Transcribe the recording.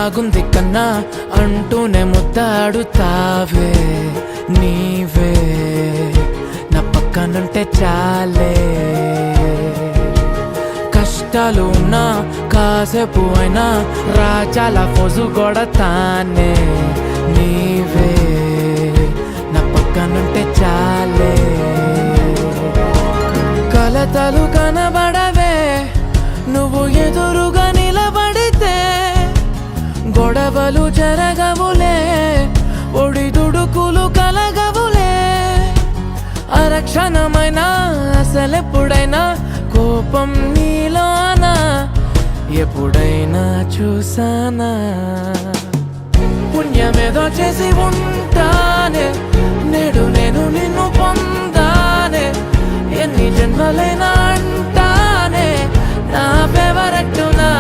బాగుంది కన్నా అంటూనే ముద్దాడుతావే నీవే నా పక్కనుంటే చాలే. కష్టాలు ఉన్నా కాసేపు అయినా రాజాల ఫోజు కొడతానే నీవే నా పక్కనుంటే చాలే. కలతలు కనబడవే నువ్వు ఎదురుగా నిలబడితే, గొడవలు జరగవులే ఒడిదుడుకులు కలగవులే. అరక్షణమైనా అసలెప్పుడైనా కోపం నీలోనా ఎప్పుడైనా చూసానా? పుణ్యమేదో చేసి ఉంటానే నేడు నేను నిన్ను పొందానే. ఎన్ని జన్మలైనా అంటానే నా ఫేవరెట్ నా